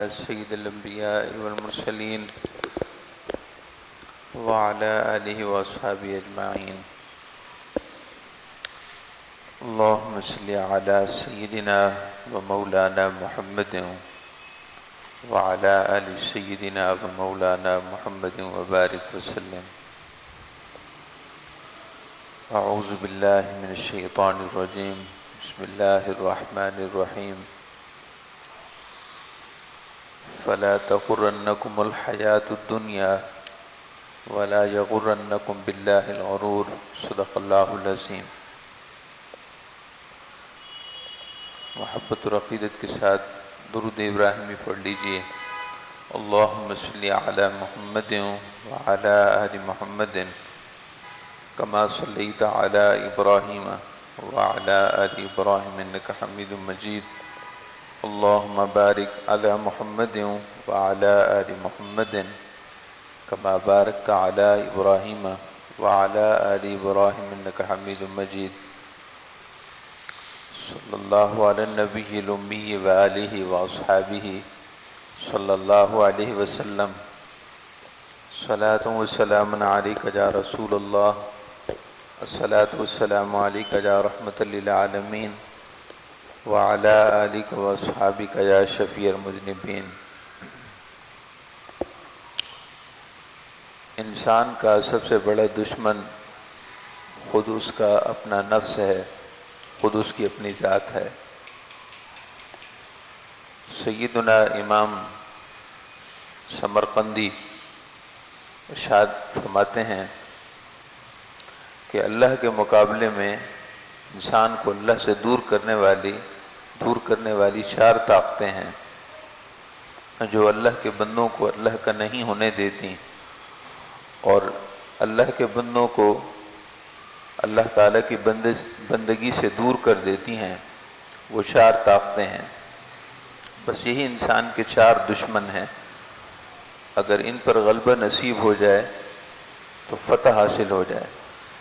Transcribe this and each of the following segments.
سيد الأنبياء والمرسلين وعلى آله وأصحابه أجمعين. اللهم صل على سيدنا ومولانا محمد وعلى آل سيدنا ومولانا محمد وبارك وسلم. أعوذ بالله من الشيطان الرجيم. بسم الله الرحمن الرحيم. فلا تغرنكم الحياة الدنيا ولا يغرنكم بالله الغرور. صدق اللہ العظیم. محبت اور عقیدت کے ساتھ درود ابراہیمی پڑھ لیجئے. اللہم صلی علی محمد وعلی آل محمد کما صلیت علی ابراہیم وعلی آل ابراہیم انک حمید مجید. اللہم بارک علی محمد وعلی آل محمد کما بارکت علی ابراہیم وعلی آل ابراہیم انک حمید مجید. صلی اللہ علی النبی الامی وآلہ واصحابہ صلی اللہ علیہ وسلم. صلاۃ و سلام علیک یا رسول اللہ. الصلاۃ والسلام علیک یا رحمۃ للعالمین وعلی آلک واصحابک یا شفیع المذنبین. انسان کا سب سے بڑا دشمن خود اس کا اپنا نفس ہے، خود اس کی اپنی ذات ہے. سیدنا امام سمرقندی ارشاد فرماتے ہیں کہ اللہ کے مقابلے میں انسان کو اللہ سے دور کرنے والی چار طاقتیں ہیں جو اللہ کے بندوں کو اللہ کا نہیں ہونے دیتی اور اللہ کے بندوں کو اللہ تعالیٰ کی بندگی سے دور کر دیتی ہیں. وہ چار طاقتیں ہیں. بس یہی انسان کے چار دشمن ہیں. اگر ان پر غلبہ نصیب ہو جائے تو فتح حاصل ہو جائے،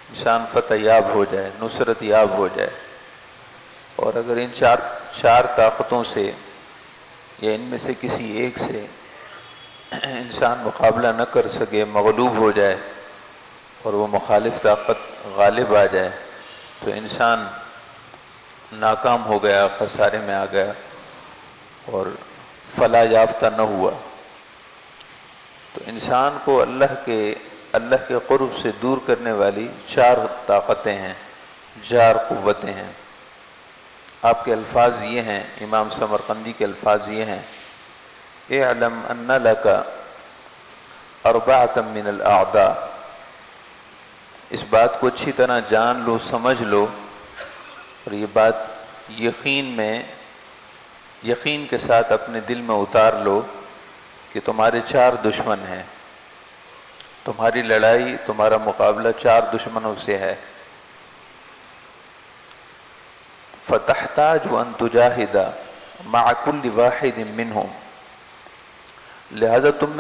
انسان فتح یاب ہو جائے، نصرت یاب ہو جائے. اور اگر ان چار طاقتوں سے یا ان میں سے کسی ایک سے انسان مقابلہ نہ کر سکے، مغلوب ہو جائے اور وہ مخالف طاقت غالب آ جائے تو انسان ناکام ہو گیا، خسارے میں آ گیا اور فلاح یافتہ نہ ہوا. تو انسان کو اللہ کے قرب سے دور کرنے والی چار طاقتیں ہیں، چار قوتیں ہیں. آپ کے الفاظ یہ ہیں، امام سمرقندی کے الفاظ یہ ہیں: اعلم ان لک اربعۃ من الاعداء. اس بات کو اچھی طرح جان لو، سمجھ لو اور یہ بات یقین کے ساتھ اپنے دل میں اتار لو کہ تمہارے چار دشمن ہیں. تمہاری لڑائی، تمہارا مقابلہ چار دشمنوں سے ہے. فَتَحْتَاجُ أَن تُجَاهِدَ مَعَ كُلِّ وَاحِدٍ مِّنْهُمْ. لہذا تمہیں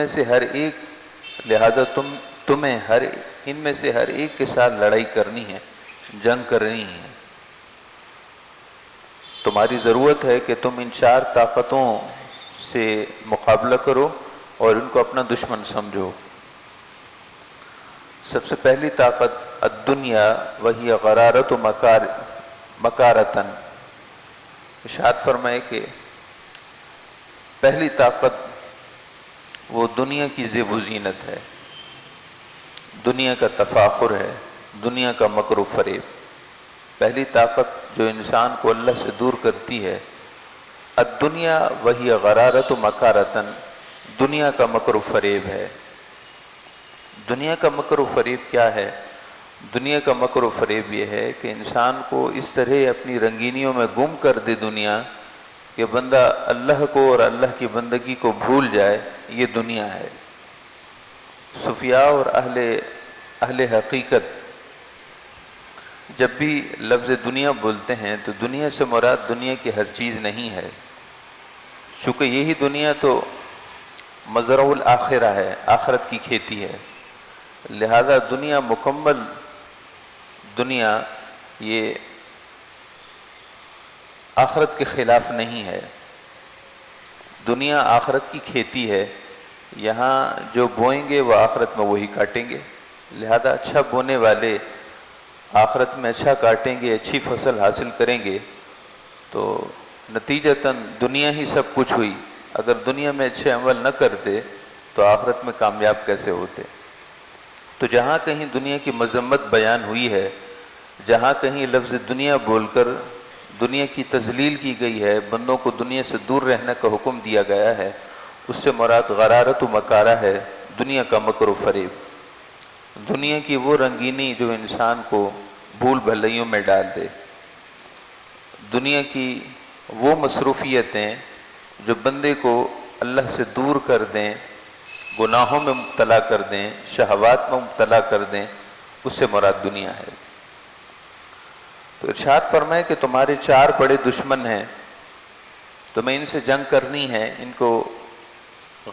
ان میں سے ہر ایک کے ساتھ لڑائی کرنی ہے، جنگ کرنی ہے. تمہاری ضرورت ہے کہ تم ان چار طاقتوں سے مقابلہ کرو اور ان کو اپنا دشمن سمجھو. سب سے پہلی طاقت الدنیا وہی غرارت و مکارتن. ارشاد فرمائے کہ پہلی طاقت وہ دنیا کی زیب و زینت ہے، دنیا کا تفاخر ہے، دنیا کا مکر و فریب. پہلی طاقت جو انسان کو اللہ سے دور کرتی ہے، الدنیا وہی غرارت و مکارتن، دنیا کا مکر و فریب ہے. دنیا کا مکر و فریب کیا ہے؟ دنیا کا مکر و فریب یہ ہے کہ انسان کو اس طرح اپنی رنگینیوں میں گم کر دے دنیا کہ بندہ اللہ کو اور اللہ کی بندگی کو بھول جائے. یہ دنیا ہے. صوفیاء اور اہل حقیقت جب بھی لفظ دنیا بولتے ہیں تو دنیا سے مراد دنیا کی ہر چیز نہیں ہے، چونکہ یہی دنیا تو مزرع الآخرہ ہے، آخرت کی کھیتی ہے. لہذا دنیا مکمل دنیا یہ آخرت کے خلاف نہیں ہے. دنیا آخرت کی کھیتی ہے، یہاں جو بوئیں گے وہ آخرت میں وہی کاٹیں گے، لہذا اچھا بونے والے آخرت میں اچھا کاٹیں گے، اچھی فصل حاصل کریں گے، تو نتیجتاً دنیا ہی سب کچھ ہوئی۔ اگر دنیا میں اچھے عمل نہ کرتے تو آخرت میں کامیاب کیسے ہوتے؟ تو جہاں کہیں دنیا کی مذمت بیان ہوئی ہے، جہاں کہیں لفظ دنیا بول کر دنیا کی تذلیل کی گئی ہے، بندوں کو دنیا سے دور رہنے کا حکم دیا گیا ہے، اس سے مراد غرارت و مکارہ ہے، دنیا کا مکر و فریب، دنیا کی وہ رنگینی جو انسان کو بھول بھلائیوں میں ڈال دے، دنیا کی وہ مصروفیتیں جو بندے کو اللہ سے دور کر دیں، گناہوں میں مبتلا کر دیں، شہوات میں مبتلا کر دیں، اس سے مراد دنیا ہے۔ تو ارشاد فرمائے کہ تمہارے 4 بڑے دشمن ہیں، تمہیں ان سے جنگ کرنی ہے، ان کو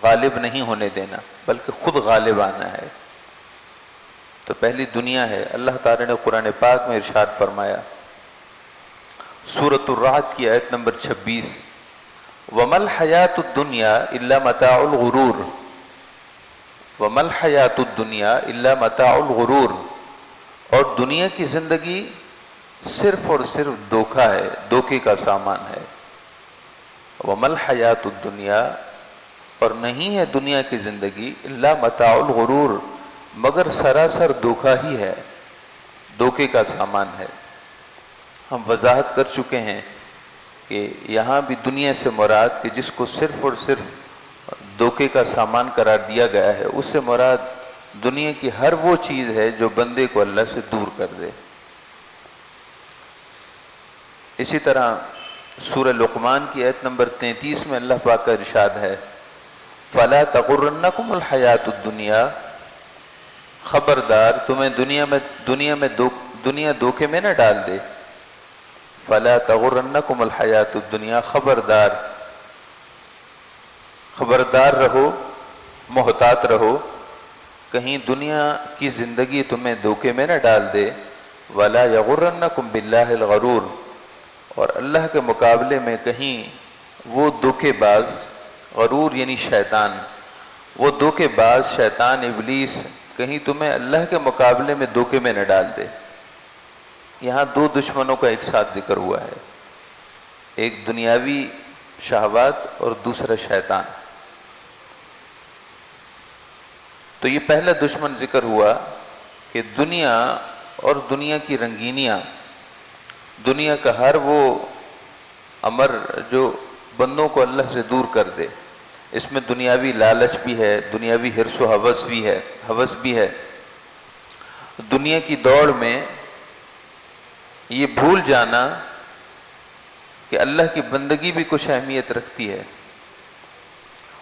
غالب نہیں ہونے دینا بلکہ خود غالب آنا ہے۔ تو پہلی دنیا ہے۔ اللہ تعالی نے قرآن پاک میں ارشاد فرمایا، سورۃ الرعد کی آیت نمبر 26، وَمَا الْحَيَاةُ الدُّنْيَا إِلَّا مَتَاعُ الْغُرُورِ، وَمَا الْحَيَاةُ الدُّنْيَا إِلَّا مَتَاعُ الْغُرُورِ، اور دنیا کی زندگی صرف اور صرف دھوکہ ہے، دھوکے کا سامان ہے۔ وَمَا الْحَيَاةُ الدُّنْيَا، اور نہیں ہے دنیا کی زندگی، إِلَّا مَتَاعُ الْغُرُورِ، مگر سراسر دھوکہ ہی ہے، دھوکے کا سامان ہے۔ ہم وضاحت کر چکے ہیں کہ یہاں بھی دنیا سے مراد کہ جس کو صرف اور صرف دھوکے کا سامان قرار دیا گیا ہے، اس سے مراد دنیا کی ہر وہ چیز ہے جو بندے کو اللہ سے دور کر دے۔ اسی طرح سورہ لقمان کی آیت نمبر 33 میں اللہ پاک کا ارشاد ہے، فَلَا تَغُرَّنَّكُمُ الْحَيَاةُ الدُّنْيَا، خبردار تمہیں دنیا دھوکے میں نہ ڈال دے۔ فَلَا تَغُرَّنَّكُمُ الْحَيَاةُ الدُّنْيَا، خبردار رہو، محتاط رہو، کہیں دنیا کی زندگی تمہیں دھوکے میں نہ ڈال دے۔ وَلَا يَغُرَّنَّكُمْ بِاللَّهِ الْغَرُورُ، اور اللہ کے مقابلے میں کہیں وہ دھوکے باز، غرور یعنی شیطان، وہ دھوکے باز شیطان ابلیس کہیں تمہیں اللہ کے مقابلے میں دھوکے میں نہ ڈال دے۔ یہاں 2 دشمنوں کا ایک ساتھ ذکر ہوا ہے، ایک دنیاوی شہوات اور دوسرا شیطان۔ تو یہ پہلا دشمن ذکر ہوا کہ دنیا اور دنیا کی رنگینیاں، دنیا کا ہر وہ امر جو بندوں کو اللہ سے دور کر دے، اس میں دنیاوی لالچ بھی ہے، دنیاوی حرص و ہوس بھی ہے، دنیا کی دوڑ میں یہ بھول جانا کہ اللہ کی بندگی بھی کچھ اہمیت رکھتی ہے،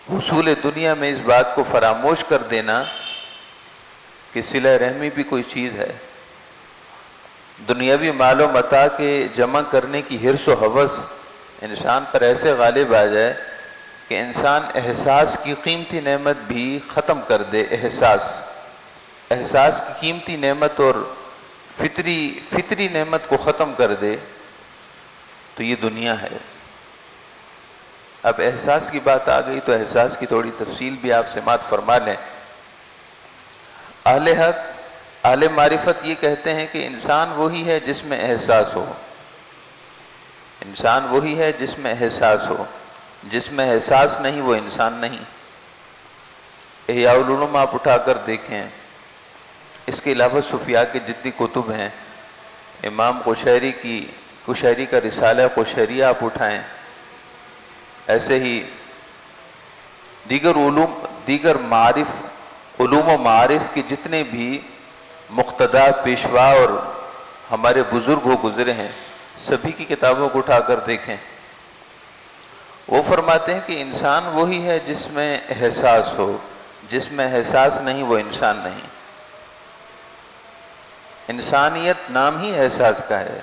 حصول دنیا میں اس بات کو فراموش کر دینا کہ صلہ رحمی بھی کوئی چیز ہے، دنیاوی مال و متاع کے جمع کرنے کی حرص و ہوس انسان پر ایسے غالب آ جائے کہ انسان احساس کی قیمتی نعمت بھی ختم کر دے۔ احساس کی قیمتی نعمت اور فطری نعمت کو ختم کر دے، تو یہ دنیا ہے۔ اب احساس کی بات آ گئی تو احساس کی تھوڑی تفصیل بھی آپ سماعت فرما لیں۔ اہل حق، اہل معرفت یہ کہتے ہیں کہ انسان وہی ہے جس میں احساس ہو، انسان وہی ہے جس میں احساس ہو، جس میں احساس نہیں وہ انسان نہیں۔ احیاء العلوم آپ اٹھا کر دیکھیں، اس کے علاوہ صوفیاء کی جتنی کتب ہیں، امام قشیری کا رسالہ قشیریہ آپ اٹھائیں، ایسے ہی دیگر علوم و معارف کے جتنے بھی مقتدا پیشوا اور ہمارے بزرگ ہو گزرے ہیں، سبھی کی کتابوں کو اٹھا کر دیکھیں، وہ فرماتے ہیں کہ انسان وہی ہے جس میں احساس ہو، جس میں احساس نہیں وہ انسان نہیں۔ انسانیت نام ہی احساس کا ہے۔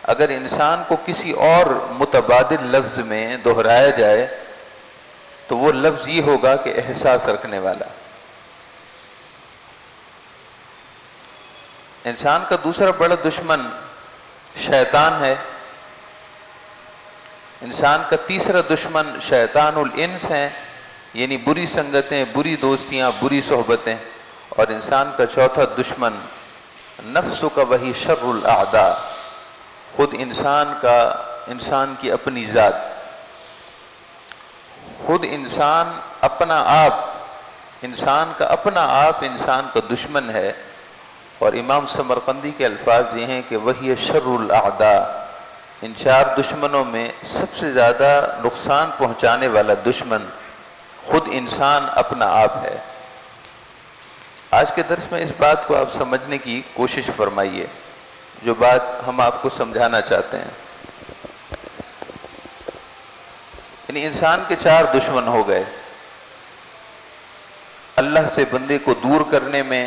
اگر انسان کو کسی اور متبادل لفظ میں دہرایا جائے تو وہ لفظ یہ ہوگا کہ احساس رکھنے والا۔ انسان کا دوسرا بڑا دشمن شیطان ہے۔ انسان کا تیسرا دشمن شیطان الانس ہیں، یعنی بری سنگتیں، بری دوستیاں، بری صحبتیں، اور انسان کا چوتھا دشمن نفس کا وہی شر الاعداء، خود انسان کی اپنی ذات، خود انسان اپنا آپ، انسان کا اپنا آپ انسان کا دشمن ہے۔ اور امام سمرقندی کے الفاظ یہ ہیں کہ وہی شر الاعداء، ان چار دشمنوں میں سب سے زیادہ نقصان پہنچانے والا دشمن خود انسان اپنا آپ ہے۔ آج کے درس میں اس بات کو آپ سمجھنے کی کوشش فرمائیے، جو بات ہم آپ کو سمجھانا چاہتے ہیں۔ یعنی انسان کے چار دشمن ہو گئے، اللہ سے بندے کو دور کرنے میں،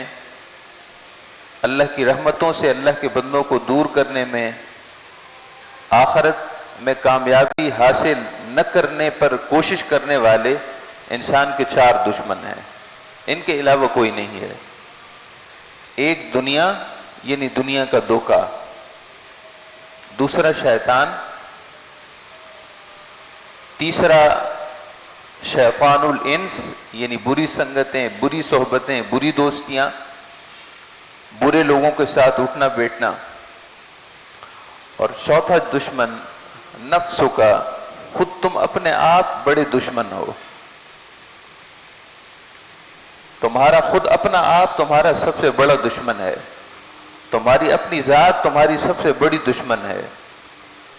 اللہ کی رحمتوں سے اللہ کے بندوں کو دور کرنے میں، آخرت میں کامیابی حاصل نہ کرنے پر کوشش کرنے والے انسان کے چار دشمن ہیں، ان کے علاوہ کوئی نہیں ہے۔ ایک دنیا، یعنی دنیا کا دھوکہ، دوسرا شیطان، تیسرا شیطان الانس یعنی بری سنگتیں، بری صحبتیں، بری دوستیاں، برے لوگوں کے ساتھ اٹھنا بیٹھنا، اور چوتھا دشمن نفس کا، خود تم اپنے آپ بڑے دشمن ہو، تمہارا خود اپنا آپ تمہارا سب سے بڑا دشمن ہے، تمہاری اپنی ذات تمہاری سب سے بڑی دشمن ہے،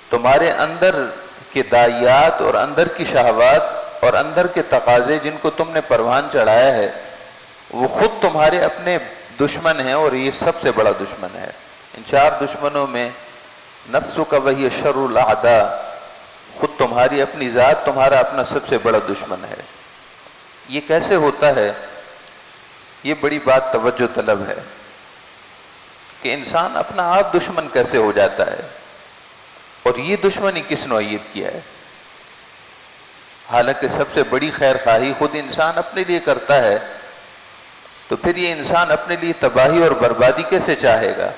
تمہارے اندر کے داعیات اور اندر کی شہوات اور اندر کے تقاضے جن کو تم نے پروان چڑھایا ہے وہ خود تمہارے اپنے دشمن ہیں، اور یہ سب سے بڑا دشمن ہے۔ ان چار دشمنوں میں نفس کا وہی شر الاعداء، خود تمہاری اپنی ذات تمہارا اپنا سب سے بڑا دشمن ہے۔ یہ کیسے ہوتا ہے؟ یہ بڑی بات توجہ طلب ہے کہ انسان اپنا آپ دشمن کیسے ہو جاتا ہے، اور یہ دشمنی کس نوعیت کی ہے؟ حالانکہ سب سے بڑی خیر خواہی خود انسان اپنے لیے کرتا ہے، تو پھر یہ انسان اپنے لیے تباہی اور بربادی کیسے چاہے گا؟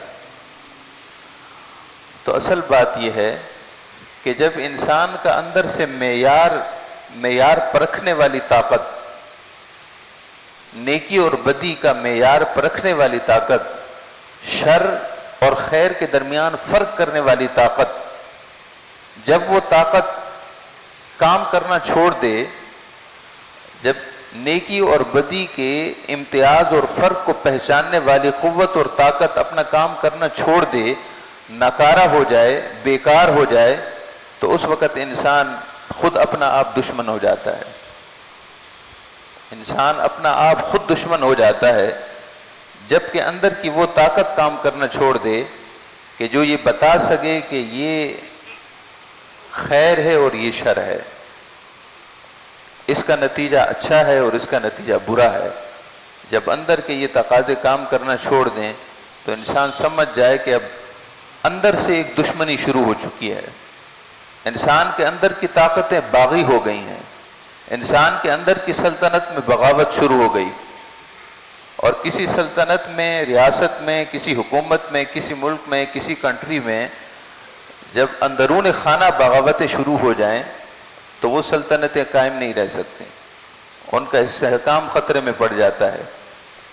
تو اصل بات یہ ہے کہ جب انسان کا اندر سے معیار پرکھنے والی طاقت، نیکی اور بدی کا معیار پرکھنے والی طاقت، شر اور خیر کے درمیان فرق کرنے والی طاقت، جب وہ طاقت کام کرنا چھوڑ دے، جب نیکی اور بدی کے امتیاز اور فرق کو پہچاننے والی قوت اور طاقت اپنا کام کرنا چھوڑ دے، ناکارہ ہو جائے، بیکار ہو جائے، تو اس وقت انسان خود اپنا آپ دشمن ہو جاتا ہے۔ انسان اپنا آپ خود دشمن ہو جاتا ہے جبکہ اندر کی وہ طاقت کام کرنا چھوڑ دے کہ جو یہ بتا سکے کہ یہ خیر ہے اور یہ شر ہے، اس کا نتیجہ اچھا ہے اور اس کا نتیجہ برا ہے۔ جب اندر کے یہ تقاضے کام کرنا چھوڑ دیں تو انسان سمجھ جائے کہ اب اندر سے ایک دشمنی شروع ہو چکی ہے، انسان کے اندر کی طاقتیں باغی ہو گئی ہیں، انسان کے اندر کی سلطنت میں بغاوت شروع ہو گئی، اور کسی سلطنت میں، ریاست میں، کسی حکومت میں، کسی ملک میں، کسی کنٹری میں جب اندرون خانہ بغاوتیں شروع ہو جائیں تو وہ سلطنتیں قائم نہیں رہ سکتی، ان کا استحکام خطرے میں پڑ جاتا ہے۔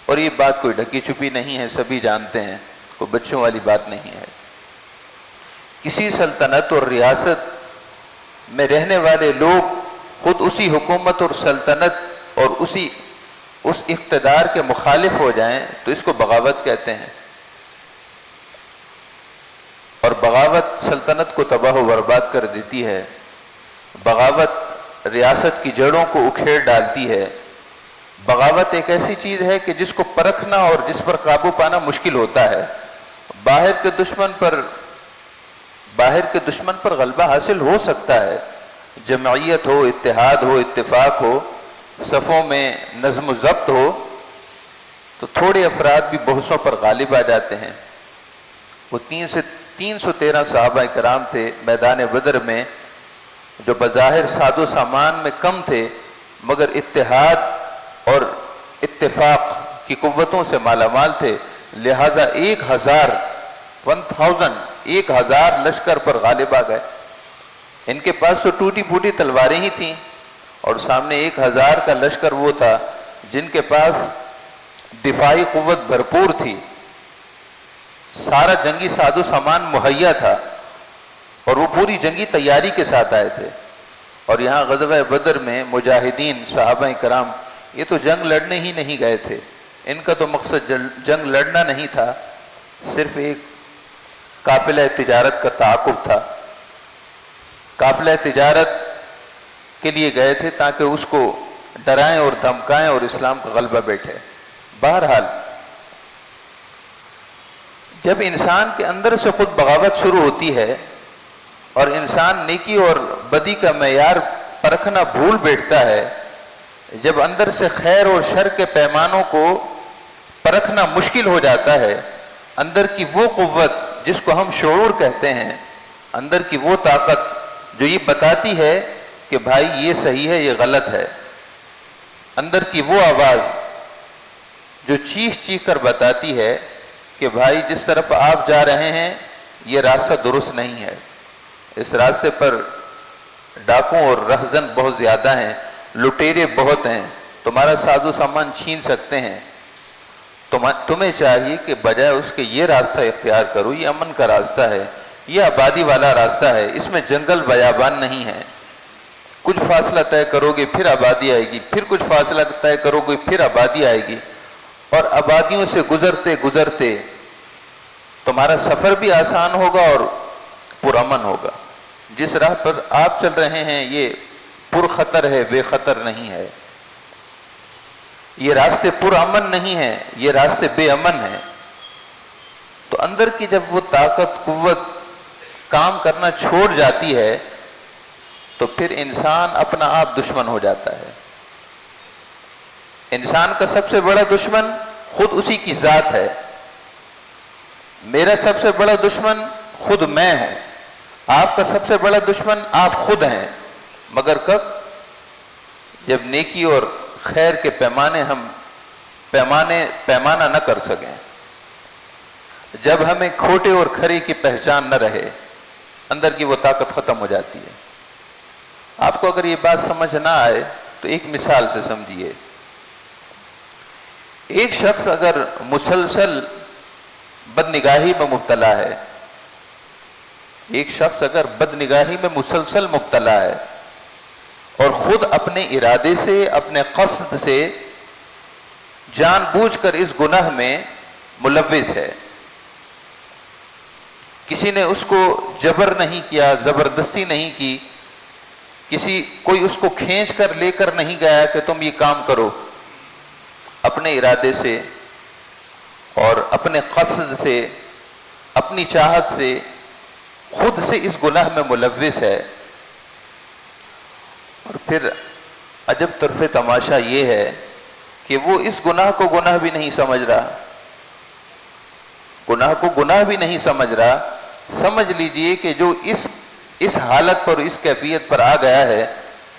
اور یہ بات کوئی ڈھکی چھپی نہیں ہے، سبھی جانتے ہیں، کوئی بچوں والی بات نہیں ہے۔ کسی سلطنت اور ریاست میں رہنے والے لوگ خود اسی حکومت اور سلطنت اور اس اقتدار کے مخالف ہو جائیں تو اس کو بغاوت کہتے ہیں، اور بغاوت سلطنت کو تباہ و برباد کر دیتی ہے، بغاوت ریاست کی جڑوں کو اکھیڑ ڈالتی ہے۔ بغاوت ایک ایسی چیز ہے کہ جس کو پرکھنا اور جس پر قابو پانا مشکل ہوتا ہے۔ باہر کے دشمن پر غلبہ حاصل ہو سکتا ہے، جمعیت ہو، اتحاد ہو، اتفاق ہو، صفوں میں نظم و ضبط ہو، تو تھوڑے افراد بھی بہتوں پر غالب آ جاتے ہیں۔ وہ 313 صحابہ کرام تھے میدان بدر میں، جو بظاہر ساد و سامان میں کم تھے مگر اتحاد اور اتفاق کی قوتوں سے مالا مال تھے، لہذا 1000 لشکر پر غالب آ گئے۔ ان کے پاس تو ٹوٹی پھوٹی تلواریں ہی تھیں، اور سامنے 1000 کا لشکر وہ تھا جن کے پاس دفاعی قوت بھرپور تھی، سارا جنگی ساز و سامان مہیا تھا، اور وہ پوری جنگی تیاری کے ساتھ آئے تھے۔ اور یہاں غزوہ بدر میں مجاہدین صحابہ کرام یہ تو جنگ لڑنے ہی نہیں گئے تھے، ان کا تو مقصد جنگ لڑنا نہیں تھا، صرف ایک قافلہ تجارت کا تعاقب تھا، قافلہ تجارت کے لیے گئے تھے تاکہ اس کو ڈرائیں اور دھمکائیں اور اسلام کا غلبہ بیٹھے۔ بہرحال جب انسان کے اندر سے خود بغاوت شروع ہوتی ہے اور انسان نیکی اور بدی کا معیار پرکھنا بھول بیٹھتا ہے، جب اندر سے خیر اور شر کے پیمانوں کو پرکھنا مشکل ہو جاتا ہے، اندر کی وہ قوت جس کو ہم شعور کہتے ہیں، اندر کی وہ طاقت جو یہ بتاتی ہے کہ بھائی یہ صحیح ہے یہ غلط ہے، اندر کی وہ آواز جو چیخ چیخ کر بتاتی ہے کہ بھائی جس طرف آپ جا رہے ہیں یہ راستہ درست نہیں ہے، اس راستے پر ڈاکوں اور رہزن بہت زیادہ ہیں، لٹیرے بہت ہیں، تمہارا ساز و سامان چھین سکتے ہیں، تمہیں چاہیے کہ بجائے اس کے یہ راستہ اختیار کرو، یہ امن کا راستہ ہے، یہ آبادی والا راستہ ہے، اس میں جنگل بیابان نہیں ہے، کچھ فاصلہ طے کرو گے پھر آبادی آئے گی، پھر کچھ فاصلہ طے کرو گے پھر آبادی آئے گی، اور آبادیوں سے گزرتے گزرتے تمہارا سفر بھی آسان ہوگا اور پرامن ہوگا۔ جس راہ پر آپ چل رہے ہیں یہ پرخطر ہے، بے خطر نہیں ہے، یہ راستے پرامن نہیں ہیں، یہ راستے بے امن ہیں۔ تو اندر کی جب وہ طاقت قوت کام کرنا چھوڑ جاتی ہے تو پھر انسان اپنا آپ دشمن ہو جاتا ہے۔ انسان کا سب سے بڑا دشمن خود اسی کی ذات ہے۔ میرا سب سے بڑا دشمن خود میں ہوں، آپ کا سب سے بڑا دشمن آپ خود ہیں، مگر کب؟ جب نیکی اور خیر کے پیمانہ نہ کر سکیں، جب ہمیں کھوٹے اور کھرے کی پہچان نہ رہے، اندر کی وہ طاقت ختم ہو جاتی ہے۔ آپ کو اگر یہ بات سمجھ نہ آئے تو ایک مثال سے سمجھیے۔ ایک شخص اگر مسلسل بدنگاہی میں مبتلا ہے، ایک شخص اگر بدنگاہی میں مسلسل مبتلا ہے اور خود اپنے ارادے سے اپنے قصد سے جان بوجھ کر اس گناہ میں ملوث ہے، کسی نے اس کو جبر نہیں کیا، زبردستی نہیں کی، کوئی اس کو کھینچ کر لے کر نہیں گیا کہ تم یہ کام کرو، اپنے ارادے سے اور اپنے قصد سے اپنی چاہت سے خود سے اس گناہ میں ملوث ہے، اور پھر عجب طرف تماشا یہ ہے کہ وہ اس گناہ کو گناہ بھی نہیں سمجھ رہا، گناہ کو گناہ بھی نہیں سمجھ رہا۔ سمجھ لیجئے کہ جو اس حالت پر اس کیفیت پر آ گیا ہے،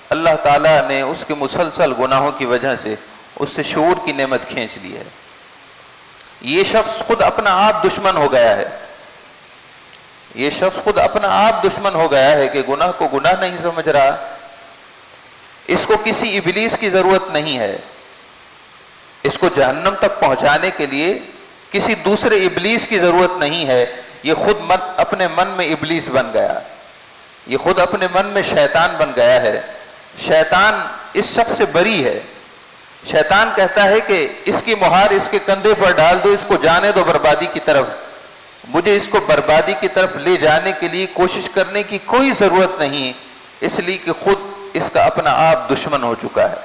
اللہ تعالیٰ نے اس کے مسلسل گناہوں کی وجہ سے اس سے شعور کی نعمت کھینچ لی ہے۔ یہ شخص خود اپنا آپ دشمن ہو گیا ہے، یہ شخص خود اپنا آپ دشمن ہو گیا ہے کہ گناہ کو گناہ نہیں سمجھ رہا، اس کو کسی ابلیس کی ضرورت نہیں ہے، اس کو جہنم تک پہنچانے کے لیے کسی دوسرے ابلیس کی ضرورت نہیں ہے، یہ خود اپنے من میں ابلیس بن گیا، یہ خود اپنے من میں شیطان بن گیا ہے۔ شیطان اس شخص سے بری ہے، شیطان کہتا ہے کہ اس کی مہار اس کے کندھے پر ڈال دو، اس کو جانے دو بربادی کی طرف، مجھے اس کو بربادی کی طرف لے جانے کے لیے کوشش کرنے کی کوئی ضرورت نہیں، اس لیے کہ خود اس کا اپنا آپ دشمن ہو چکا ہے،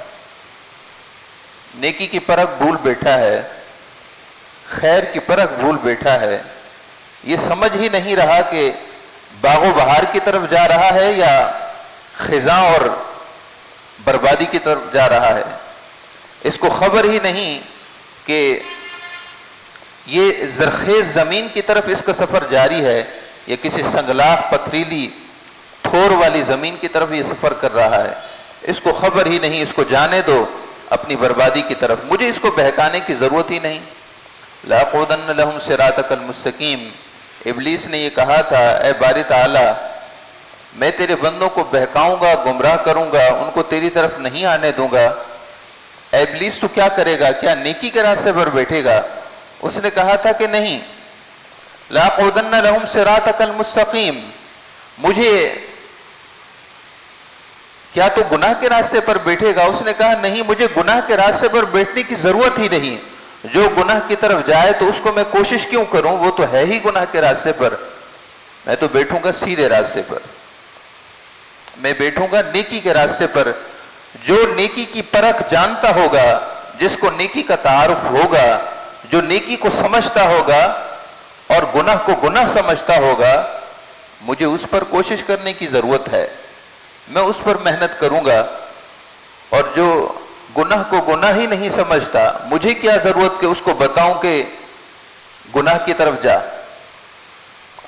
نیکی کی پرکھ بھول بیٹھا ہے، خیر کی پرکھ بھول بیٹھا ہے، یہ سمجھ ہی نہیں رہا کہ باغ و بہار کی طرف جا رہا ہے یا خزاں اور بربادی کی طرف جا رہا ہے، اس کو خبر ہی نہیں کہ یہ زرخیز زمین کی طرف اس کا سفر جاری ہے یا کسی سنگلاخ پتھریلی تھور والی زمین کی طرف یہ سفر کر رہا ہے، اس کو خبر ہی نہیں، اس کو جانے دو اپنی بربادی کی طرف، مجھے اس کو بہکانے کی ضرورت ہی نہیں۔ لَأَقْعُدَنَّ لَهُمْ صِرَاطَكَ الْمُسْتَقِيمَ، ابلیس نے یہ کہا تھا، اے باری تعالیٰ میں تیرے بندوں کو بہکاؤں گا، گمراہ کروں گا، ان کو تیری طرف نہیں آنے دوں گا۔ اے ابلیس تو کیا کرے گا؟ کیا نیکی کے راستے پر بیٹھے گا؟ اس نے کہا تھا کہ نہیں، لَأَقْعُدَنَّ لَهُمْ صِرَاطَكَ الْمُسْتَقِيمَ، مجھے کیا تو گناہ کے راستے پر بیٹھے گا؟ اس نے کہا نہیں، مجھے گناہ کے راستے پر بیٹھنے کی ضرورت ہی نہیں، جو گناہ کی طرف جائے تو اس کو میں کوشش کیوں کروں، وہ تو ہے ہی گناہ کے راستے پر، میں تو بیٹھوں گا سیدھے راستے پر، میں بیٹھوں گا نیکی کے راستے پر۔ جو نیکی کی پرکھ جانتا ہوگا، جس کو نیکی کا تعارف ہوگا، جو نیکی کو سمجھتا ہوگا اور گناہ کو گناہ سمجھتا ہوگا، مجھے اس پر کوشش کرنے کی ضرورت ہے، میں اس پر محنت کروں گا۔ اور جو گناہ کو گناہ ہی نہیں سمجھتا، مجھے کیا ضرورت کہ اس کو بتاؤں کہ گناہ کی طرف جا۔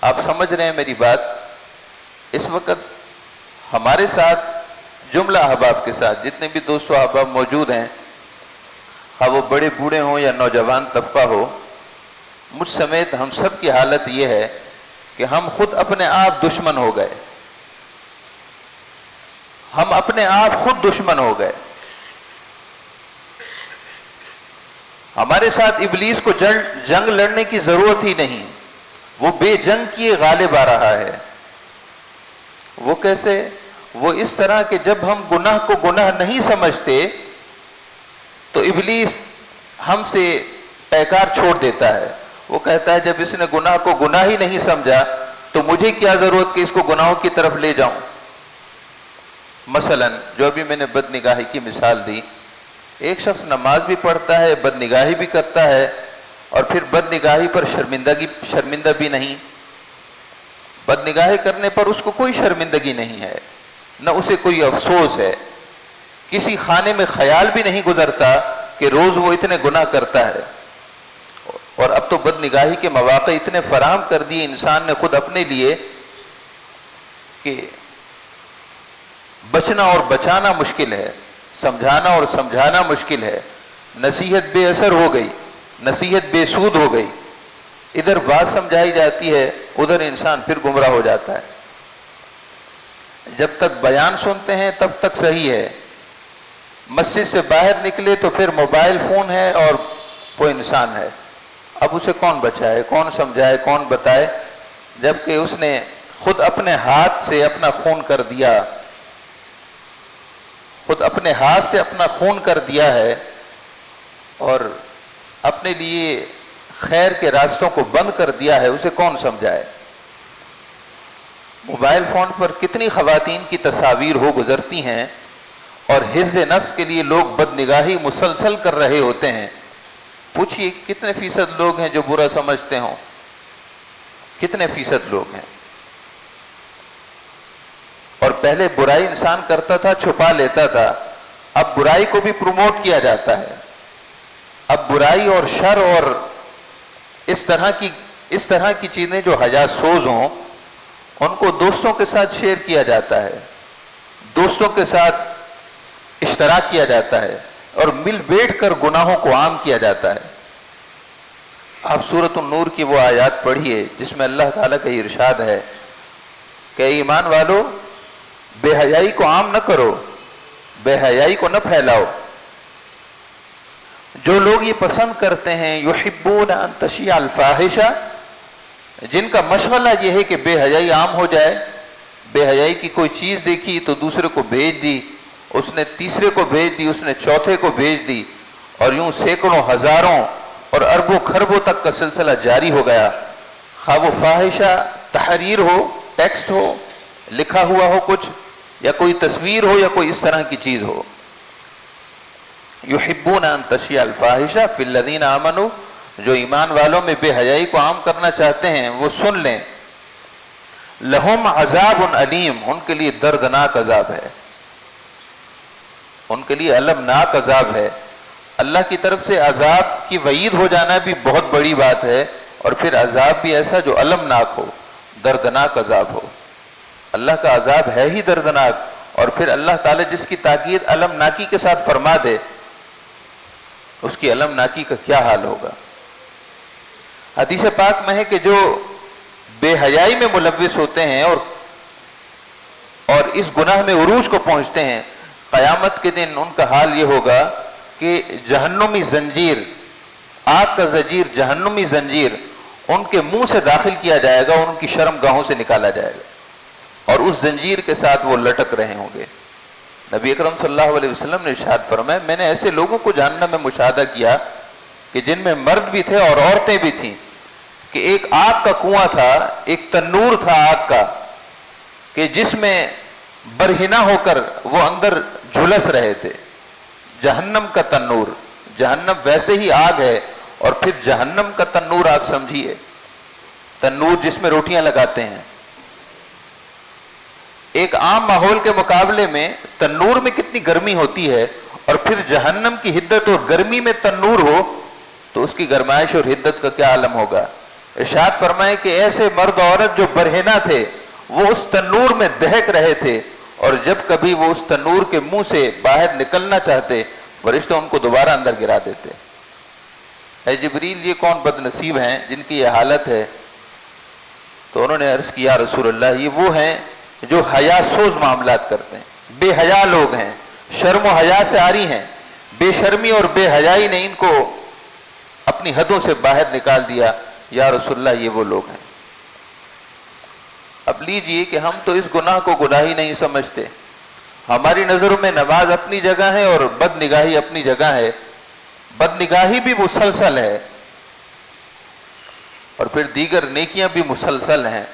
آپ سمجھ رہے ہیں میری بات؟ اس وقت ہمارے ساتھ جملہ احباب کے ساتھ جتنے بھی دوستو احباب موجود ہیں، خواہ وہ بڑے بوڑھے ہوں یا نوجوان طبقہ ہو، مجھ سمیت ہم سب کی حالت یہ ہے کہ ہم خود اپنے آپ دشمن ہو گئے، ہم اپنے آپ خود دشمن ہو گئے۔ ہمارے ساتھ ابلیس کو جنگ لڑنے کی ضرورت ہی نہیں، وہ بے جنگ کیے غالب آ رہا ہے۔ وہ کیسے؟ وہ اس طرح کہ جب ہم گناہ کو گناہ نہیں سمجھتے تو ابلیس ہم سے پیکار چھوڑ دیتا ہے۔ وہ کہتا ہے جب اس نے گناہ کو گناہ ہی نہیں سمجھا تو مجھے کیا ضرورت کہ اس کو گناہوں کی طرف لے جاؤں۔ مثلا جو ابھی میں نے بد نگاہی کی مثال دی، ایک شخص نماز بھی پڑھتا ہے، بد نگاہی بھی کرتا ہے، اور پھر بد نگاہی پر شرمندہ بھی نہیں۔ بد نگاہی کرنے پر اس کو کوئی شرمندگی نہیں ہے، نہ اسے کوئی افسوس ہے، کسی خانے میں خیال بھی نہیں گزرتا کہ روز وہ اتنے گناہ کرتا ہے۔ اور اب تو بد نگاہی کے مواقع اتنے فراہم کر دیے انسان نے خود اپنے لیے کہ بچنا اور بچانا مشکل ہے، سمجھانا اور سمجھانا مشکل ہے، نصیحت بے اثر ہو گئی، نصیحت بے سود ہو گئی، ادھر بات سمجھائی جاتی ہے، ادھر انسان پھر گمراہ ہو جاتا ہے۔ جب تک بیان سنتے ہیں تب تک صحیح ہے، مسجد سے باہر نکلے تو پھر موبائل فون ہے اور وہ انسان ہے، اب اسے کون بچائے، کون سمجھائے، کون بتائے، جبکہ اس نے خود اپنے ہاتھ سے اپنا خون کر دیا، خود اپنے ہاتھ سے اپنا خون کر دیا ہے، اور اپنے لیے خیر کے راستوں کو بند کر دیا ہے، اسے کون سمجھائے۔ موبائل فون پر کتنی خواتین کی تصاویر ہو گزرتی ہیں، اور حفظ نفس کے لیے لوگ بد نگاہی مسلسل کر رہے ہوتے ہیں۔ پوچھئے کتنے فیصد لوگ ہیں جو برا سمجھتے ہوں؟ کتنے فیصد لوگ ہیں؟ اور پہلے برائی انسان کرتا تھا، چھپا لیتا تھا، اب برائی کو بھی پروموٹ کیا جاتا ہے، اب برائی اور شر اور اس طرح کی چیزیں جو حیا سوز ہوں ان کو دوستوں کے ساتھ شیئر کیا جاتا ہے، دوستوں کے ساتھ اشتراک کیا جاتا ہے، اور مل بیٹھ کر گناہوں کو عام کیا جاتا ہے۔ آپ سورۃ النور کی وہ آیات پڑھیے جس میں اللہ تعالیٰ کا ارشاد ہے کہ ایمان والو، بے حیائی کو عام نہ کرو، بے حیائی کو نہ پھیلاؤ۔ جو لوگ یہ پسند کرتے ہیں یحبون ان تشیع الفاحشہ، جن کا مشغلہ یہ ہے کہ بے حیائی عام ہو جائے، بے حیائی کی کوئی چیز دیکھی تو دوسرے کو بھیج دی، اس نے تیسرے کو بھیج دی، اس نے چوتھے کو بھیج دی، اور یوں سینکڑوں، ہزاروں اور اربوں خربوں تک کا سلسلہ جاری ہو گیا۔ خواہ وہ فاحشہ تحریر ہو، ٹیکسٹ ہو، لکھا ہوا ہو کچھ، یا کوئی تصویر ہو، یا کوئی اس طرح کی چیز ہو۔ یحبون ان تشیع الفاحشہ فی الذین آمنوا، جو ایمان والوں میں بے حیائی کو عام کرنا چاہتے ہیں وہ سن لیں، لہم عذاب علیم، ان کے لیے دردناک عذاب ہے، ان کے لیے المناک عذاب ہے۔ اللہ کی طرف سے عذاب کی وعید ہو جانا بھی بہت بڑی بات ہے، اور پھر عذاب بھی ایسا جو المناک ہو، دردناک عذاب ہو۔ اللہ کا عذاب ہے ہی دردناک، اور پھر اللہ تعالیٰ جس کی تاکید المناکی کے ساتھ فرما دے، اس کی المناکی کا کیا حال ہوگا۔ حدیث پاک میں ہے کہ جو بے حیائی میں ملوث ہوتے ہیں اور اور اس گناہ میں عروج کو پہنچتے ہیں، قیامت کے دن ان کا حال یہ ہوگا کہ جہنمی زنجیر، آگ کا زنجیر، جہنمی زنجیر ان کے منہ سے داخل کیا جائے گا اور ان کی شرم گاہوں سے نکالا جائے گا، اور اس زنجیر کے ساتھ وہ لٹک رہے ہوں گے۔ نبی اکرم صلی اللہ علیہ وسلم نے ارشاد فرمایا، میں نے ایسے لوگوں کو جہنم میں مشاہدہ کیا کہ جن میں مرد بھی تھے اور عورتیں بھی تھیں، کہ ایک آگ کا کنواں تھا، ایک تنور تھا آگ کا، کہ جس میں برہنہ ہو کر وہ اندر جھلس رہے تھے۔ جہنم کا تنور، جہنم ویسے ہی آگ ہے، اور پھر جہنم کا تنور آپ سمجھیے، تنور جس میں روٹیاں لگاتے ہیں، ایک عام ماحول کے مقابلے میں تنور میں کتنی گرمی ہوتی ہے، اور پھر جہنم کی حدت اور گرمی میں تنور ہو تو اس کی گرمائش اور حدت کا کیا عالم ہوگا۔ ارشاد فرمائے کہ ایسے مرد عورت جو برہنہ تھے وہ اس تنور میں دہک رہے تھے، اور جب کبھی وہ اس تنور کے منہ سے باہر نکلنا چاہتے، فرشتے ان کو دوبارہ اندر گرا دیتے۔ اے جبریل، یہ کون بد نصیب ہیں جن کی یہ حالت ہے؟ تو انہوں نے عرض کیا رسول اللہ، یہ وہ ہیں جو حیا سوز معاملات کرتے ہیں، بے حیا لوگ ہیں، شرم و حیا سے عاری ہیں، بے شرمی اور بے حیائی نے ان کو اپنی حدوں سے باہر نکال دیا۔ یا رسول اللہ، یہ وہ لوگ ہیں۔ اب لیجئے کہ ہم تو اس گناہ کو گناہی نہیں سمجھتے، ہماری نظروں میں نماز اپنی جگہ ہے اور بد نگاہی اپنی جگہ ہے، بد نگاہی بھی مسلسل ہے اور پھر دیگر نیکیاں بھی مسلسل ہیں۔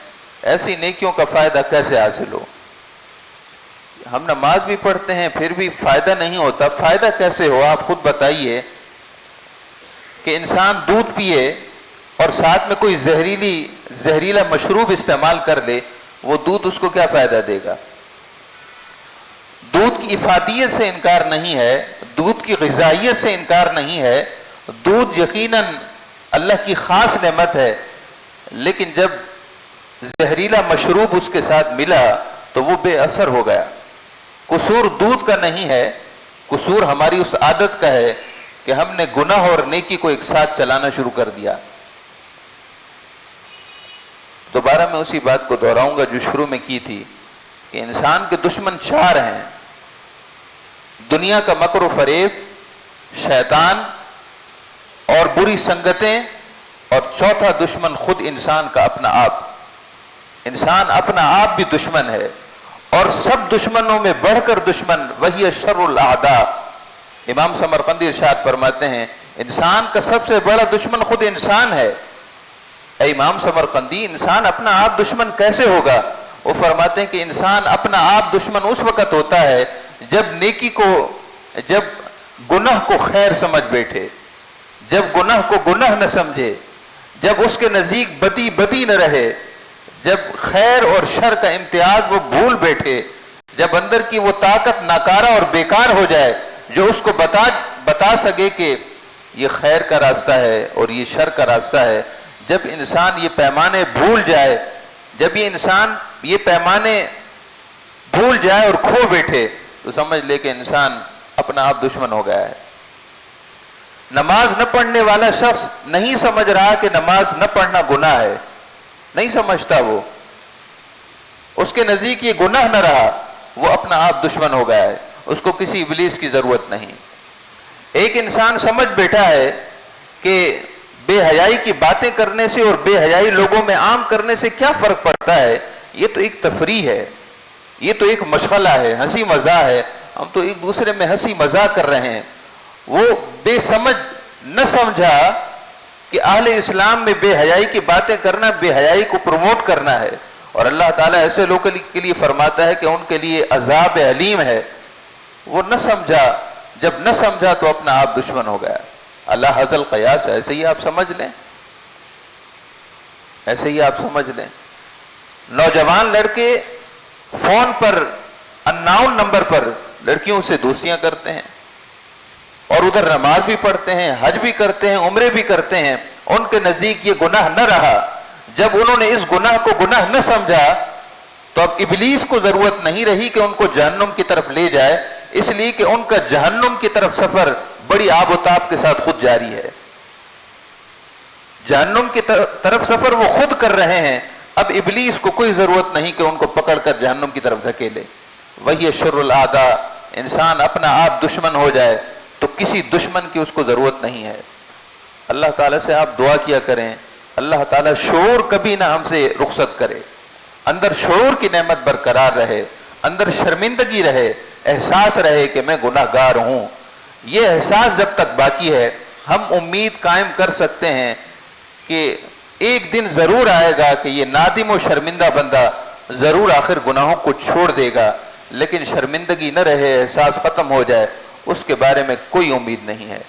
ایسی نیکیوں کا فائدہ کیسے حاصل ہو؟ ہم نماز بھی پڑھتے ہیں پھر بھی فائدہ نہیں ہوتا، فائدہ کیسے ہو؟ آپ خود بتائیے کہ انسان دودھ پیے اور ساتھ میں کوئی زہریلا مشروب استعمال کر لے، وہ دودھ اس کو کیا فائدہ دے گا؟ دودھ کی افادیت سے انکار نہیں ہے، دودھ کی غذائیت سے انکار نہیں ہے، دودھ یقیناً اللہ کی خاص نعمت ہے، لیکن جب زہریلا مشروب اس کے ساتھ ملا تو وہ بے اثر ہو گیا۔ قصور دودھ کا نہیں ہے، قصور ہماری اس عادت کا ہے کہ ہم نے گناہ اور نیکی کو ایک ساتھ چلانا شروع کر دیا۔ دوبارہ میں اسی بات کو دہراؤں گا جو شروع میں کی تھی، کہ انسان کے دشمن چار ہیں: دنیا کا مکر و فریب، شیطان اور بری سنگتیں، اور چوتھا دشمن خود انسان کا اپنا آپ۔ انسان اپنا آپ بھی دشمن ہے، اور سب دشمنوں میں بڑھ کر دشمن وہی شر الاعداء۔ امام سمرقندی ارشاد فرماتے ہیں انسان کا سب سے بڑا دشمن خود انسان ہے۔ اے امام سمرقندی، انسان اپنا آپ دشمن کیسے ہوگا؟ وہ فرماتے ہیں کہ انسان اپنا آپ دشمن اس وقت ہوتا ہے جب گناہ کو خیر سمجھ بیٹھے، جب گناہ کو گناہ نہ سمجھے، جب اس کے نزدیک بدی نہ رہے، جب خیر اور شر کا امتیاز وہ بھول بیٹھے، جب اندر کی وہ طاقت ناکارہ اور بیکار ہو جائے جو اس کو بتا سکے کہ یہ خیر کا راستہ ہے اور یہ شر کا راستہ ہے۔ جب انسان یہ پیمانے بھول جائے، جب یہ انسان یہ پیمانے بھول جائے اور کھو بیٹھے، تو سمجھ لے کہ انسان اپنا آپ دشمن ہو گیا ہے۔ نماز نہ پڑھنے والا شخص نہیں سمجھ رہا کہ نماز نہ پڑھنا گناہ ہے، نہیں سمجھتا، وہ اس کے نزدیک یہ گناہ نہ رہا، وہ اپنا آپ دشمن ہو گیا ہے، اس کو کسی ابلیس کی ضرورت نہیں۔ ایک انسان سمجھ بیٹھا ہے کہ بے حیائی کی باتیں کرنے سے اور بے حیائی لوگوں میں عام کرنے سے کیا فرق پڑتا ہے، یہ تو ایک تفریح ہے، یہ تو ایک مشغلہ ہے، ہنسی مزاح ہے، ہم تو ایک دوسرے میں ہنسی مزاح کر رہے ہیں۔ وہ بے سمجھ نہ سمجھا کہ اہل اسلام میں بے حیائی کی باتیں کرنا بے حیائی کو پروموٹ کرنا ہے، اور اللہ تعالیٰ ایسے لوگوں کے لیے فرماتا ہے کہ ان کے لیے عذاب علیم ہے۔ وہ نہ سمجھا، جب نہ سمجھا تو اپنا آپ دشمن ہو گیا۔ اللہ حض القیاس، ایسے ہی آپ سمجھ لیں، ایسے ہی آپ سمجھ لیں۔ نوجوان لڑکے فون پر انناؤن نمبر پر لڑکیوں سے دوستیاں کرتے ہیں، اور ادھر نماز بھی پڑھتے ہیں، حج بھی کرتے ہیں، عمرے بھی کرتے ہیں، ان کے نزدیک یہ گناہ نہ رہا۔ جب انہوں نے اس گناہ کو گناہ نہ سمجھا تو اب ابلیس کو ضرورت نہیں رہی کہ ان کو جہنم کی طرف لے جائے، اس لیے کہ ان کا جہنم کی طرف سفر بڑی آب و تاب کے ساتھ خود جاری ہے۔ جہنم کی طرف سفر وہ خود کر رہے ہیں، اب ابلیس کو کوئی ضرورت نہیں کہ ان کو پکڑ کر جہنم کی طرف دھکیلے. وہی شر الاعداء، انسان اپنا آپ دشمن ہو جائے تو کسی دشمن کی اس کو ضرورت نہیں ہے. اللہ تعالیٰ سے آپ دعا کیا کریں، اللہ تعالیٰ شعور کبھی نہ ہم سے رخصت کرے، اندر شعور کی نعمت برقرار رہے، اندر شرمندگی رہے، احساس رہے کہ میں گناہ گار ہوں. یہ احساس جب تک باقی ہے ہم امید قائم کر سکتے ہیں کہ ایک دن ضرور آئے گا کہ یہ نادم و شرمندہ بندہ ضرور آخر گناہوں کو چھوڑ دے گا، لیکن شرمندگی نہ رہے، احساس ختم ہو جائے، اس کے بارے میں کوئی امید نہیں ہے.